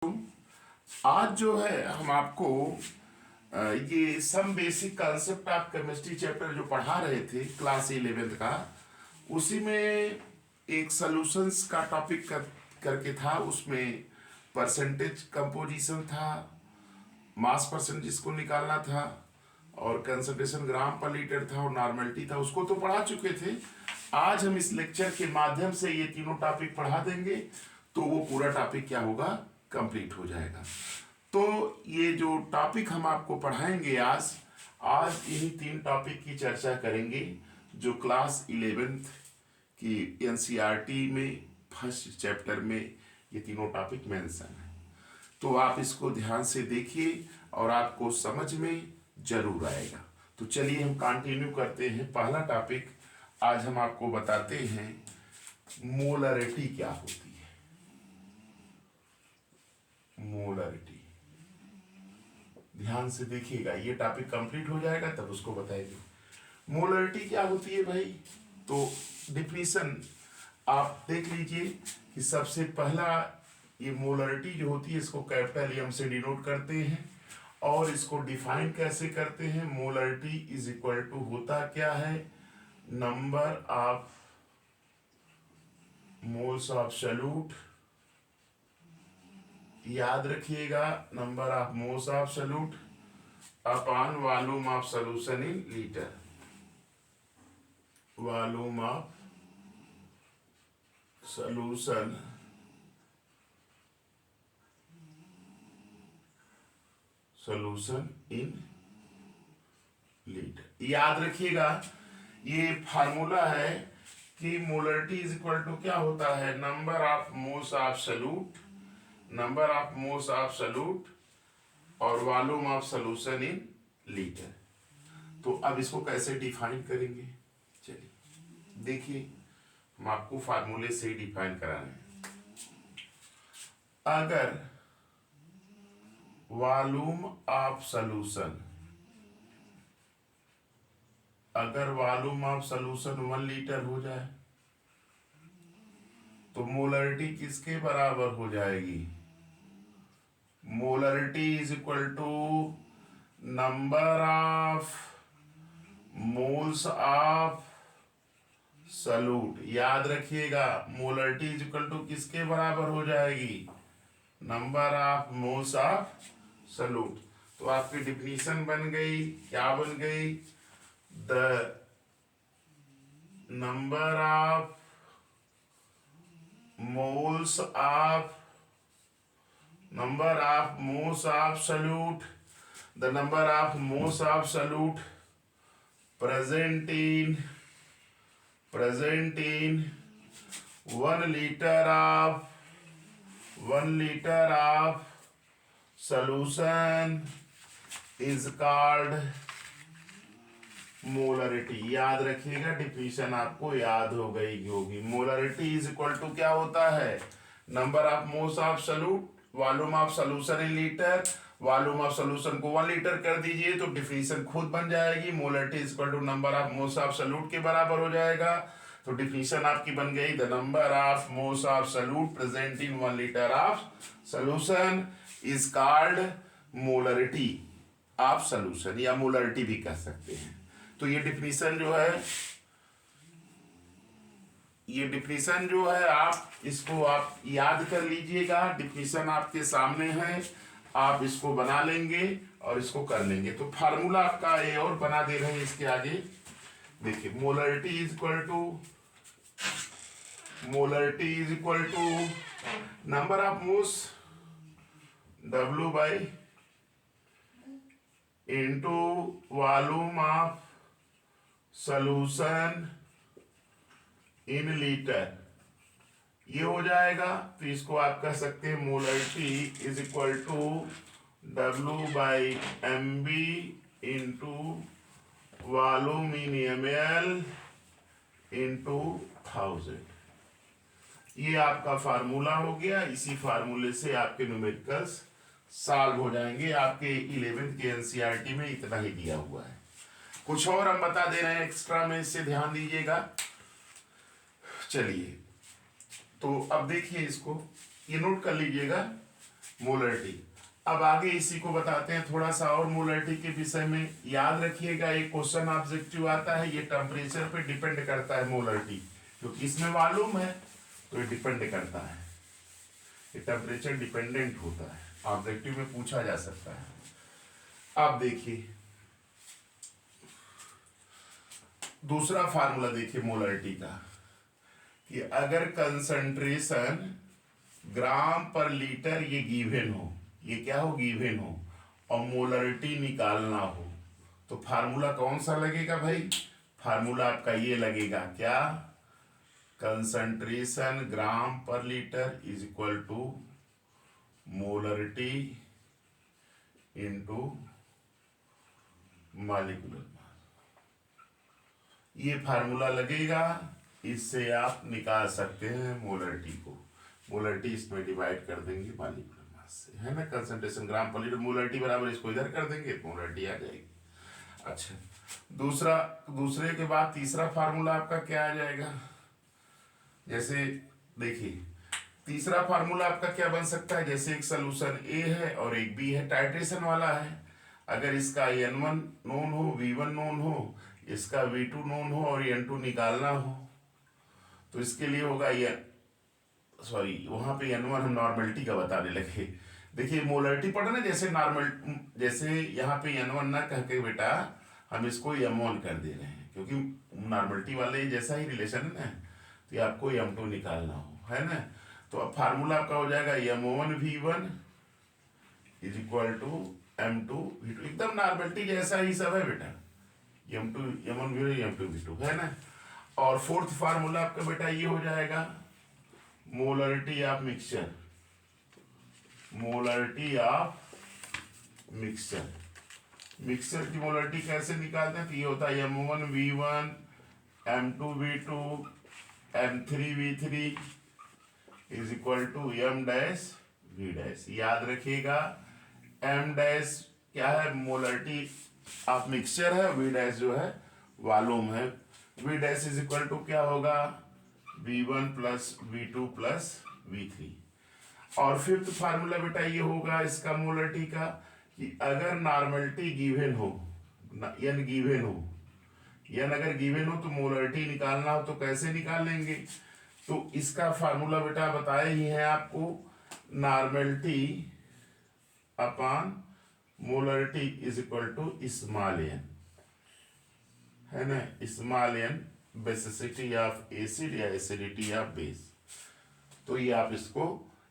आज जो है हम आपको ये some basic concept of chemistry chapter जो पढ़ा रहे थे क्लास 11th का, उसी में एक सॉल्यूशंस का टॉपिक करके था। उसमें परसेंटेज कंपोजिशन था, मास परसेंट जिसको निकालना था, और कंसंट्रेशन ग्राम पर लीटर था, और नॉर्मलिटी था। उसको तो पढ़ा चुके थे। आज हम इस लेक्चर के माध्यम से ये तीनों टॉपिक पढ़ा देंगे, तो वो पूरा टॉपिक क्या होगा, कंप्लीट हो जाएगा। तो ये जो टॉपिक हम आपको पढ़ाएंगे आज इन्हीं तीन टॉपिक की चर्चा करेंगे जो क्लास 11th की एनसीईआरटी में फर्स्ट चैप्टर में ये तीनों टॉपिक मेंशन है। तो आप इसको ध्यान से देखिए और आपको समझ में जरूर आएगा। तो चलिए हम कंटिन्यू करते हैं। पहला टॉपिक आज हम आपको बताते हैं मोलरिटी क्या होती है। मोलरिटी ध्यान से देखिएगा, ये टॉपिक कंप्लीट हो जाएगा तब उसको बताएंगे। मोलरिटी क्या होती है भाई, तो डिफिनीशन आप देख लीजिए कि सबसे पहला ये मोलरिटी जो होती है इसको कैपिटल एम से डिनोट करते हैं। और इसको डिफाइन कैसे करते हैं, मोलरिटी इज इक्वल टू होता क्या है, number of moles of solute, याद रखिएगा, number of moles of solute upon volume of solution in litre. Volume of solution in litre. याद रखिएगा ये फार्मूला है कि मोलरिटी इज इक्वल टू क्या होता है, number of moles of solute, number of moles of solute और volume of solution in litre. तो अब इसको कैसे डिफाइन करेंगे, चलिए देखिए, हम आपको फार्मूले से ही डिफाइन करा रहे हैं। अगर वॉल्यूम ऑफ सॉल्यूशन, अगर वॉल्यूम ऑफ सॉल्यूशन 1 लीटर हो जाए तो मोलरिटी किसके बराबर हो जाएगी, molarity is equal to number of moles of solute. याद रखिएगा मोलरिटी इज इक्वल टू किसके बराबर हो जाएगी, number of moles of solute. तो आपकी डिफिनीशन बन गई, क्या बन गई, the number of moles of solute, the number of moles of solute present in 1 liter of solution is called molarity. याद रखिएगा, डिफिनीशन आपको याद हो गई होगी। मोलरिटी इज इक्वल टू क्या होता है, number of moles of solute, volume of solution in litre. Volume of solution को 1 लीटर कर दीजिए तो डिफिनीशन खुद बन जाएगी, molarity is equal to number of moles of solute के बराबर हो जाएगा। तो डिफिनीशन आपकी बन गई, the number of moles of solute present in 1 litre of solution is called molarity of solution, या मोलरिटी भी कह सकते हैं। तो ये डिफिनीशन जो है आप इसको आप याद कर लीजिएगा। डिफिनीशन आपके सामने है, आप इसको बना लेंगे और इसको कर लेंगे। तो फार्मूला आपका ये और बना दे रहे हैं इसके आगे, देखिए molarity is equal to number of moles W by into volume of solution in litre, ये हो जाएगा। तो इसको आप कह सकते हैं molarity is equal to W by MB into volume in ml into 1000। ये आपका फार्मूला हो गया। इसी फार्मूले से आपके न्यूमेरिकल्स सॉल्व हो जाएंगे। आपके 11th के एनसीईआरटी में इतना ही दिया हुआ है। कुछ और हम बता दे रहे हैं एक्स्ट्रा में, इससे ध्यान दीजिएगा। चलिए तो अब देखिए, इसको ये नोट कर लीजिएगा मोलरिटी। अब आगे इसी को बताते हैं थोड़ा सा और मोलरिटी के विषय में। याद रखिएगा एक क्वेश्चन ऑब्जेक्टिव आता है, ये टेम्परेचर पे डिपेंड करता है मोलरिटी, क्योंकि इसमें मालूम है तो ये डिपेंड करता है, ये टेम्परेचर डिपेंडेंट होता है, ऑब्जेक्टिव में पूछा जा सकता है। अब देखिए दूसरा फार्मूला देखिए मोलरिटी का, कि अगर कंसंट्रेशन ग्राम पर लीटर ये गिवन हो, ये क्या हो, गिवन हो, और मोलरिटी निकालना हो, तो फार्मूला कौन सा लगेगा भाई? फार्मूला आपका ये लगेगा, क्या? Concentration gram per litre is equal to molarity into molecular mass. ये फार्मूला लगेगा, इससे आप निकाल सकते हैं मोलरिटी को। मोलरिटी इसमें डिवाइड कर देंगे मॉलिक्यूलर मास से, है ना। Concentration gram per litre, molarity बराबर इसको इधर कर देंगे तो मोलरिटी आ जाएगी। अच्छा, दूसरे के बाद तीसरा फार्मूला आपका क्या आ जाएगा? जैसे देखिए तीसरा फार्मूला आपका क्या बन सकता है, जैसे एक सोल्यूशन ए है और एक बी है, टाइट्रेशन वाला है। अगर इसका N1 नोन हो, V1 नोन हो, इसका V2 नोन हो और N2 निकालना हो, तो इसके लिए होगा ये, सॉरी वहां पे N1 हम नॉर्मलिटी का बताने लगे। देखिए मोलरिटी पढ़ा ना, जैसे नॉर्मल, जैसे यहाँ पे N1 ना कह के बेटा हम इसको M1 कर दे रहे हैं, क्योंकि नॉर्मलिटी वाले जैसा ही रिलेशन है ना, तो ये आपको M2 निकालना हो, है ना। तो अब फार्मूला आपका हो जाएगा M1 V1 is equal to M2 V2, एकदम नॉर्मलिटी जैसा ही सब है बेटा, M1 V1 M2 V2, है ना। और फोर्थ फार्मूला आपका बेटा ये हो जाएगा molarity of mixture, molarity of mixture. Mixture की मोलरिटी कैसे निकालते हैं? तो ये होता है M1 V1 M2 V2 M3 V3 is equal to M dash V dash. याद रखिएगा M डैश क्या है, मोलरिटी ऑफ मिक्सचर है, V डैश जो है वॉल्यूम है। V dash is equal to क्या होगा, V1 plus V2 plus V3। और फिफ्थ फार्मूला बेटा ये होगा इसका मोलरिटी का, कि अगर नॉर्मलिटी गिवन हो, N गिवन हो, N अगर गिवन हो तो मोलरिटी निकालना हो तो कैसे निकालेंगे? तो इसका फार्मूला बेटा बताए ही हैं आपको, normality upon molarity is equal to small n, है ना, small n basicity of acid या एसिडिटी ऑफ बेस। तो ये आप इसको,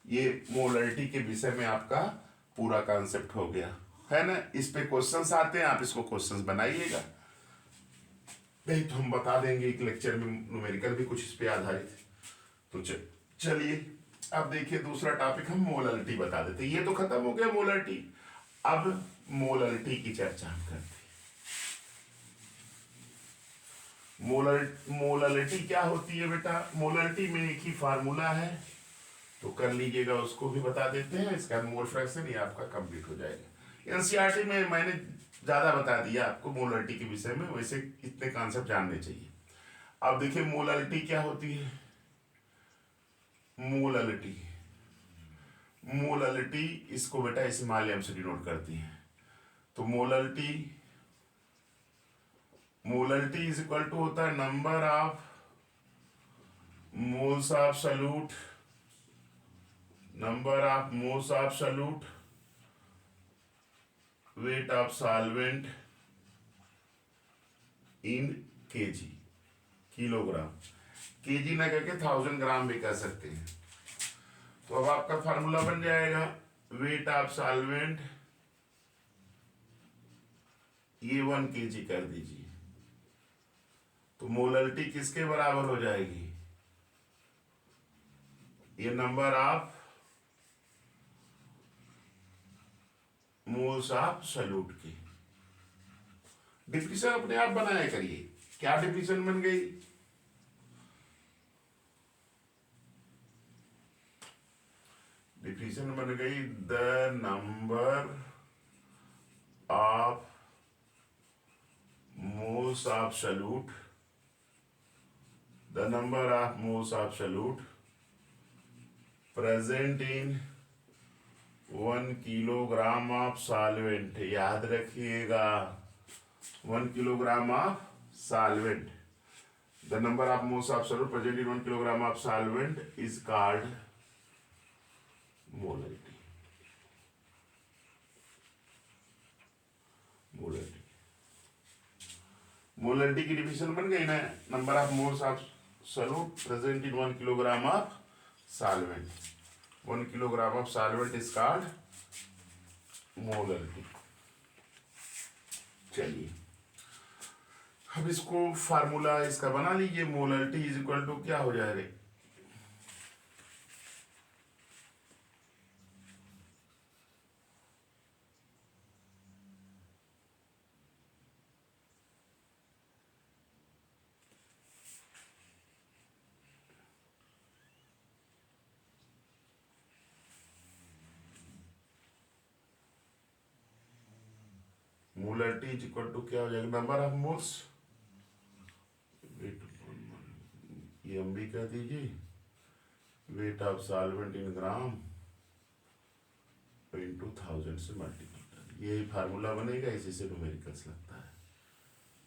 ये मोलरिटी के विषय में आपका पूरा कॉन्सेप्ट हो गया, है ना। इस पे क्वेश्चंस आते हैं, आप इसको क्वेश्चंस बनाइएगा, नहीं तो हम बता देंगे एक लेक्चर में न्यूमेरिकल भी कुछ इस पे आधारित। तो चलिए अब देखिए दूसरा टॉपिक हम मोलरिटी बता देते। ये तो खत्म हो गया मोलरिटी, अब मोलरिटी की चर्चा हम करते हैं। मोलरिटी क्या होती है बेटा? मोलरिटी में एक ही फार्मूला है, तो कर लीजिएगा, उसको भी बता देते हैं। इसका मोल फ्रैक्शन ये आपका कंप्लीट हो जाएगा। एनसीईआरटी में मैंने ज्यादा बता दिया आपको मोलरिटी के विषय में, वैसे इतने कॉन्सेप्ट जानने चाहिए। अब देखिए मोलरिटी क्या होती है। मोलरिटी, मोलरिटी इसको बेटा स्मॉल m से डिनोट करती है। तो molarity, molarity is equal to होता है number of moles of solute, number of moles of solute, weight of solvent in KG, kilogram. KG ना करके 1000 ग्राम भी कह सकते हैं। तो अब आपका फार्मूला बन जाएगा वेट ऑफ सॉल्वेंट, ये 1 kg कर दीजिए, तो मोलरिटी किसके बराबर हो जाएगी? ये number of moles of solute की। डिफिनेशन अपने आप बनाया करिए। क्या डिफिनेशन बन गई? डिफिनेशन बन गई the number of moles of solute, the number of moles of solute present in 1 kilogram of solvent, याद रखिएगा 1 kilogram of solvent, the number of moles of solute present in 1 kilogram of solvent is called molarity. Molarity molarity की definition बन गई ना, number of moles of solute present in 1 kilogram of solvent, 1 kilogram of solvent is called molarity. चलिए अब इसको formula इसका बना लीजिए, मोलरिटी इज इक्वल टू क्या हो जाएगा, मोलरिटी इज इक्वल टू क्या हो जाएगा, नंबर ऑफ मोल्स, ये हम भी कह दीजिए, wait of solvent in gram into 1000 से मल्टीपल कर, यही फार्मूला बनेगा, इसी से न्यूमेरिकल्स लगता है,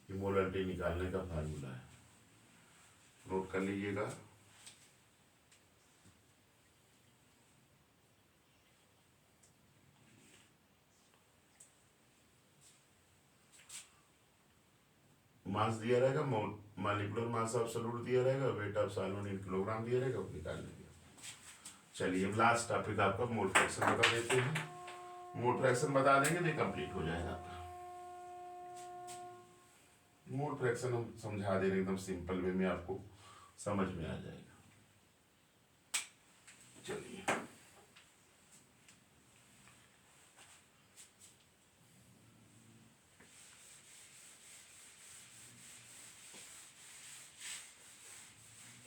ये मोलरिटी निकालने का फार्मूला है, नोट कर लीजिएगा। मास दिया रहेगा, मॉलिक्यूलर मास ऑफ सॉल्यूट दिया रहेगा, wait of solvent in kilogram दिया रहेगा, वो निकाल लेंगे। चलिए अब लास्ट टॉपिक आपका मोल फ्रैक्शन बता देते हैं, मोल फ्रैक्शन बता देंगे तो कंप्लीट हो जाएगा आपका। मोल फ्रैक्शन हम समझा दे रहे एकदम सिंपल वे में, आपको समझ में आ जाएगा। चलिए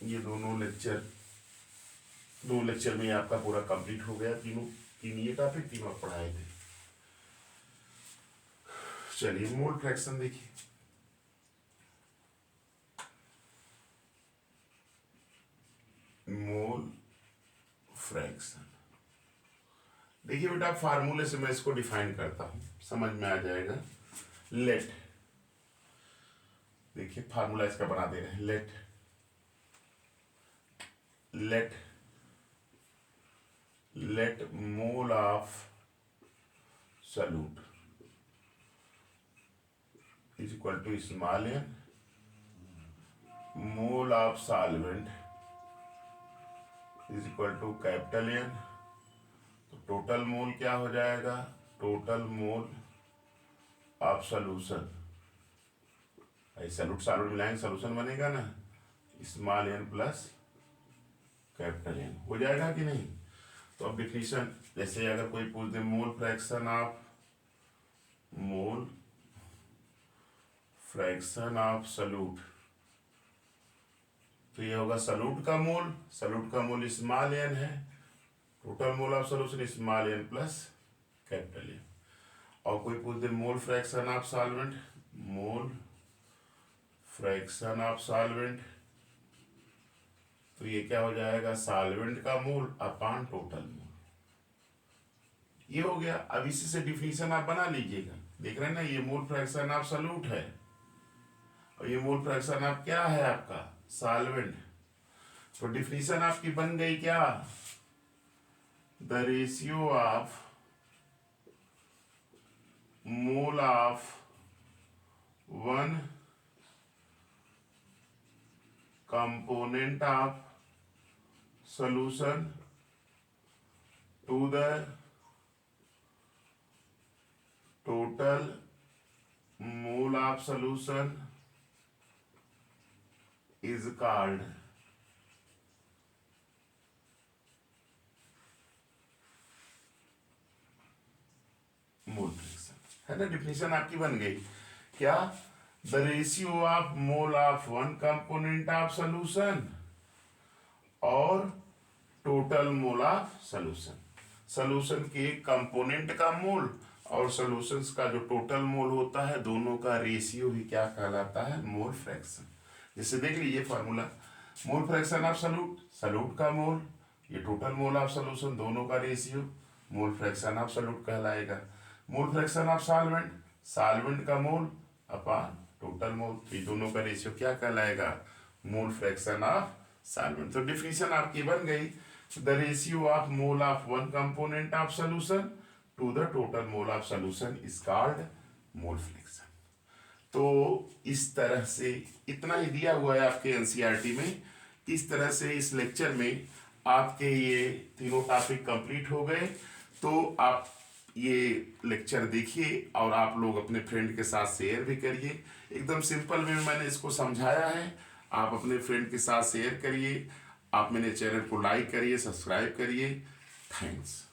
ये दो लेक्चर में आपका पूरा कंप्लीट हो गया, तीन ये टॉपिक तीनों पढ़ाए थे। चलिए मोल फ्रैक्शन देखिए, मोल फ्रैक्शन देखिए बेटा, फार्मूले से मैं इसको डिफाइन करता हूं, समझ में आ जाएगा। लेट, देखिए फार्मूला इसका बना दे रहे हैं, let mole of solute is equal to small n, mole of solvent is equal to capital N। तो टोटल मोल क्या हो जाएगा, total mole of solution, solute solute मिलाएंगे सोल्यूशन बनेगा ना, small n plus capital N हो जाएगा कि नहीं। तो अब डिफिनीशन, जैसे अगर कोई पूछ दे मोल फ्रैक्शन ऑफ सॉल्यूट, तो ये होगा सॉल्यूट का मोल स्मॉल n है, total mole of solution small n plus capital N। और कोई पूछ दे मोल फ्रैक्शन ऑफ सॉल्वेंट, तो ये क्या हो जाएगा, सॉल्वेंट का मोल अपॉन टोटल मोल, ये हो गया। अब इसी से डिफिनीशन आप बना लीजिएगा, देख रहे हैं ना, ये मोल फ्रैक्शन ऑफ सॉल्यूट है और ये मोल फ्रैक्शन ऑफ क्या है आपका, सॉल्वेंट। तो डिफिनीशन आपकी बन गई क्या, the ratio of mole of one component of solution to the total mole of solution is called mole fraction, है ना। डिफिनेशन आपकी बन गई क्या, the ratio of mole of one component of solution और टोटल मोल ऑफ सोल्यूशन के एक component का मोल और सोल्यूशंस का जो टोटल मोल होता है, दोनों का रेशियो ही क्या कहलाता है, मोल फ्रैक्शन। जैसे देख लीजिए formula, mole fraction of solute का मोल, ये टोटल मोल ऑफ सोल्यूशन, दोनों का ratio, mole fraction of solute कहलाएगा। Mole fraction of solvent, solvent का मोल अपॉन टोटल मोल, तो ये दोनों का रेशियो क्या कहलाएगा, मोल फ्रैक्शन ऑफ सॉल्वेंट। तो डिफिनीशन आपकी बन गई, the ratio of mole of one component of solution to the total mole of solution is called mole fraction. तो इस तरह से इतना ही दिया हुआ है आपके एनसीईआरटी में। इस तरह से इस लेक्चर में आपके ये तीनों टॉपिक कंप्लीट हो गए। तो आप ये लेक्चर देखिए और आप लोग अपने फ्रेंड के साथ शेयर भी करिए। एकदम सिंपल वे में मैंने इसको समझाया है, आप अपने फ्रेंड के साथ शेयर करिए। आप मेरे चैनल को लाइक करिए, सब्सक्राइब करिए। थैंक्स।